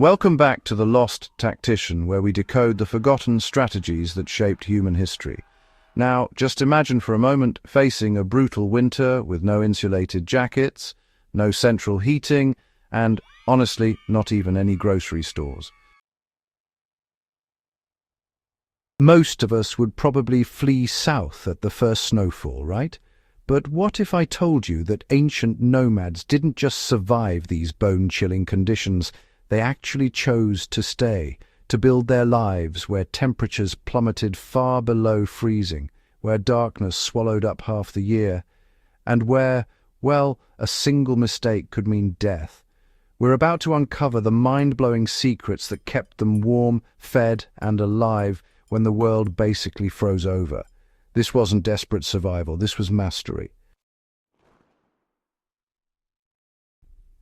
Welcome back to the Lost Tactician, where we decode the forgotten strategies that shaped human history. Now, just imagine for a moment facing a brutal winter with no insulated jackets, no central heating, and, honestly, not even any grocery stores. Most of us would probably flee south at the first snowfall, right? But what if I told you that ancient nomads didn't just survive these bone-chilling conditions, they actually chose to stay, to build their lives where temperatures plummeted far below freezing, where darkness swallowed up half the year, and where, well, a single mistake could mean death. We're about to uncover the mind-blowing secrets that kept them warm, fed, and alive when the world basically froze over. This wasn't desperate survival, this was mastery.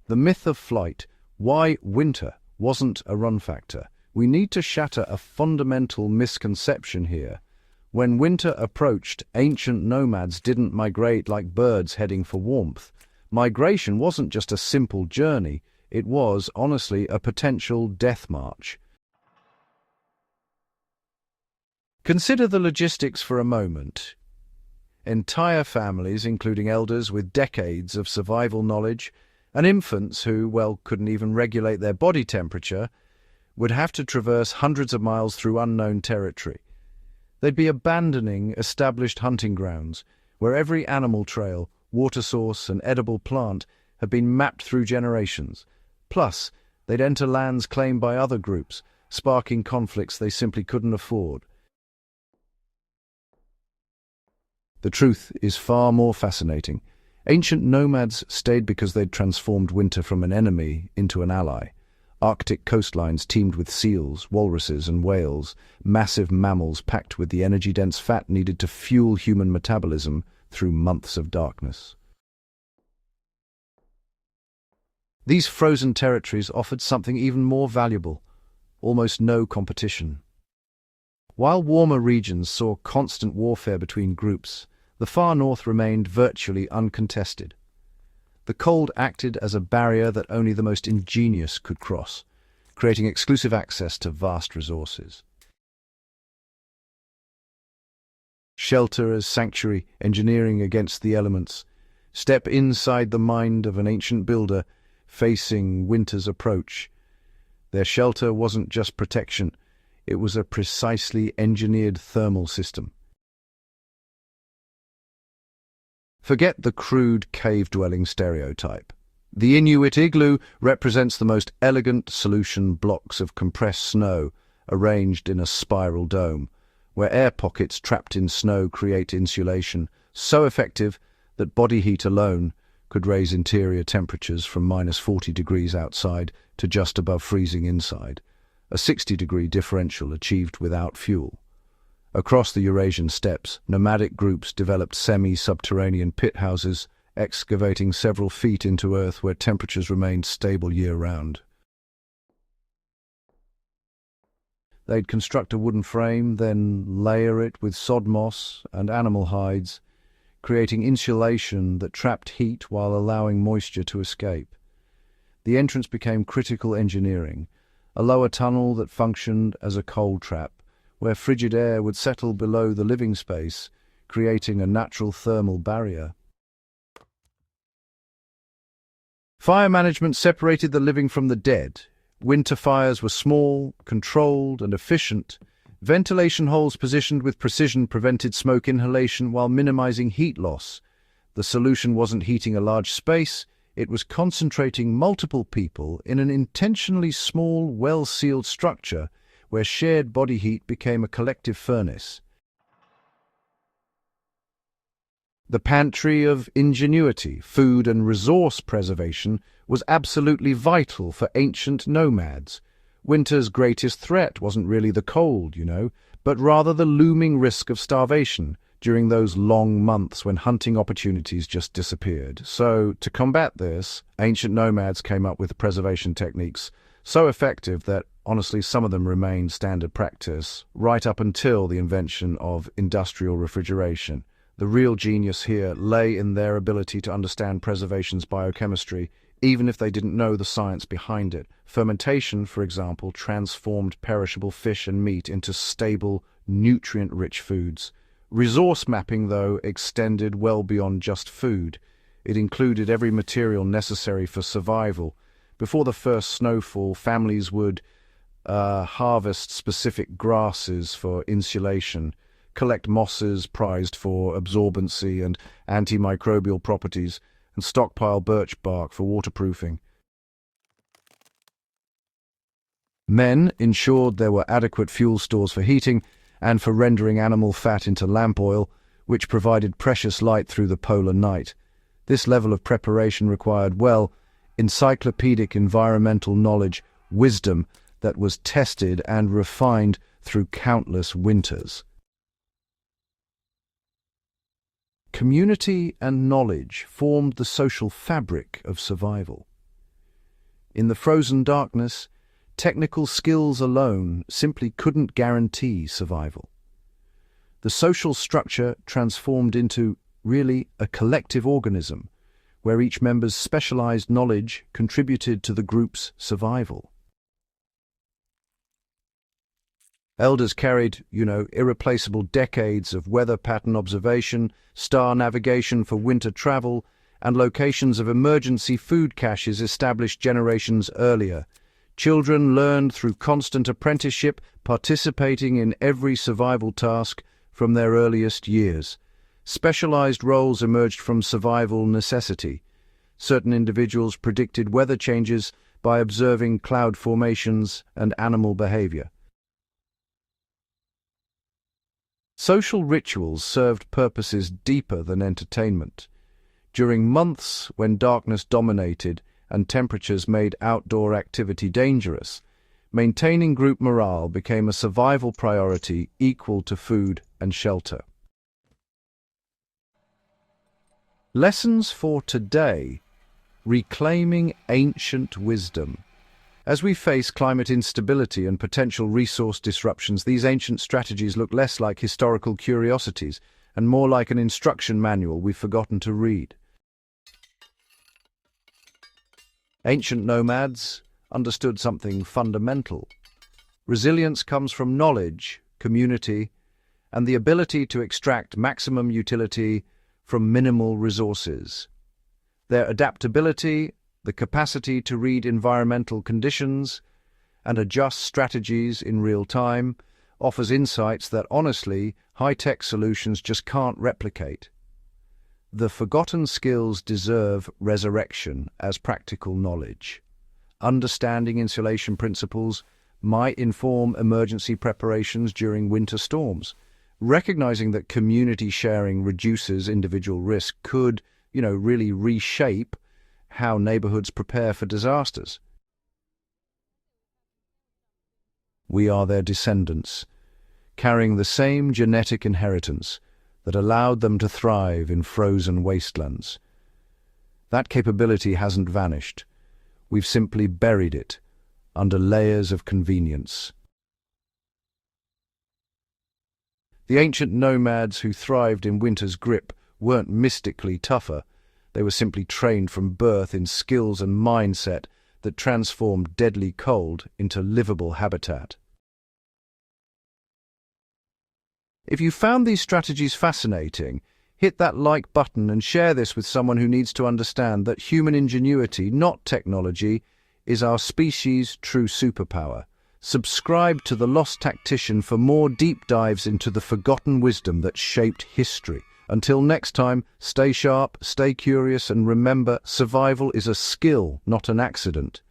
The myth of flight, why winter wasn't a run factor. We need to shatter a fundamental misconception here. When winter approached, ancient nomads didn't migrate like birds heading for warmth. Migration wasn't just a simple journey, it was, honestly, a potential death march. Consider the logistics for a moment. Entire families, including elders with decades of survival knowledge, and infants who, well, couldn't even regulate their body temperature, would have to traverse hundreds of miles through unknown territory. They'd be abandoning established hunting grounds, where every animal trail, water source, and edible plant had been mapped through generations. Plus, they'd enter lands claimed by other groups, sparking conflicts they simply couldn't afford. The truth is far more fascinating. Ancient nomads stayed because they'd transformed winter from an enemy into an ally. Arctic coastlines teemed with seals, walruses, and whales, massive mammals packed with the energy-dense fat needed to fuel human metabolism through months of darkness. These frozen territories offered something even more valuable: almost no competition. While warmer regions saw constant warfare between groups, the far north remained virtually uncontested. The cold acted as a barrier that only the most ingenious could cross, creating exclusive access to vast resources. Shelter as sanctuary, engineering against the elements. Step inside the mind of an ancient builder facing winter's approach. Their shelter wasn't just protection, it was a precisely engineered thermal system. Forget the crude cave-dwelling stereotype. The Inuit igloo represents the most elegant solution: blocks of compressed snow arranged in a spiral dome, where air pockets trapped in snow create insulation, so effective that body heat alone could raise interior temperatures from -40 degrees outside to just above freezing inside, a 60-degree differential achieved without fuel. Across the Eurasian steppes, nomadic groups developed semi-subterranean pit houses, excavating several feet into earth where temperatures remained stable year-round. They'd construct a wooden frame, then layer it with sod moss and animal hides, creating insulation that trapped heat while allowing moisture to escape. The entrance became critical engineering, a lower tunnel that functioned as a cold trap, where frigid air would settle below the living space, creating a natural thermal barrier. Fire management separated the living from the dead. Winter fires were small, controlled, and efficient. Ventilation holes positioned with precision prevented smoke inhalation while minimizing heat loss. The solution wasn't heating a large space, it was concentrating multiple people in an intentionally small, well-sealed structure where shared body heat became a collective furnace. The pantry of ingenuity, food and resource preservation was absolutely vital for ancient nomads. Winter's greatest threat wasn't really the cold, but rather the looming risk of starvation during those long months when hunting opportunities just disappeared. So, to combat this, ancient nomads came up with preservation techniques so effective that, honestly, some of them remain standard practice right up until the invention of industrial refrigeration. The real genius here lay in their ability to understand preservation's biochemistry, even if they didn't know the science behind it. Fermentation, for example, transformed perishable fish and meat into stable, nutrient-rich foods. Resource mapping, though, extended well beyond just food. It included every material necessary for survival. Before the first snowfall, families would harvest specific grasses for insulation, collect mosses prized for absorbency and antimicrobial properties, and stockpile birch bark for waterproofing. Men ensured there were adequate fuel stores for heating and for rendering animal fat into lamp oil, which provided precious light through the polar night. This level of preparation required, encyclopedic environmental knowledge, wisdom that was tested and refined through countless winters. Community and knowledge formed the social fabric of survival. In the frozen darkness, technical skills alone simply couldn't guarantee survival. The social structure transformed into, really, a collective organism, where each member's specialized knowledge contributed to the group's survival. Elders carried, irreplaceable decades of weather pattern observation, star navigation for winter travel, and locations of emergency food caches established generations earlier. Children learned through constant apprenticeship, participating in every survival task from their earliest years. Specialized roles emerged from survival necessity. Certain individuals predicted weather changes by observing cloud formations and animal behavior. Social rituals served purposes deeper than entertainment. During months when darkness dominated and temperatures made outdoor activity dangerous, maintaining group morale became a survival priority equal to food and shelter. Lessons for today: reclaiming ancient wisdom. As we face climate instability and potential resource disruptions, these ancient strategies look less like historical curiosities and more like an instruction manual we've forgotten to read. Ancient nomads understood something fundamental. Resilience comes from knowledge, community, and the ability to extract maximum utility from minimal resources. Their adaptability, the capacity to read environmental conditions and adjust strategies in real time, offers insights that, honestly, high-tech solutions just can't replicate. The forgotten skills deserve resurrection as practical knowledge. Understanding insulation principles might inform emergency preparations during winter storms. Recognizing that community sharing reduces individual risk could, really reshape how neighborhoods prepare for disasters. We are their descendants, carrying the same genetic inheritance that allowed them to thrive in frozen wastelands. That capability hasn't vanished. We've simply buried it under layers of convenience. The ancient nomads who thrived in winter's grip weren't mystically tougher. They were simply trained from birth in skills and mindset that transformed deadly cold into livable habitat. If you found these strategies fascinating, hit that like button and share this with someone who needs to understand that human ingenuity, not technology, is our species' true superpower. Subscribe to the Lost Tactician for more deep dives into the forgotten wisdom that shaped history. Until next time, stay sharp, stay curious, and remember, survival is a skill, not an accident.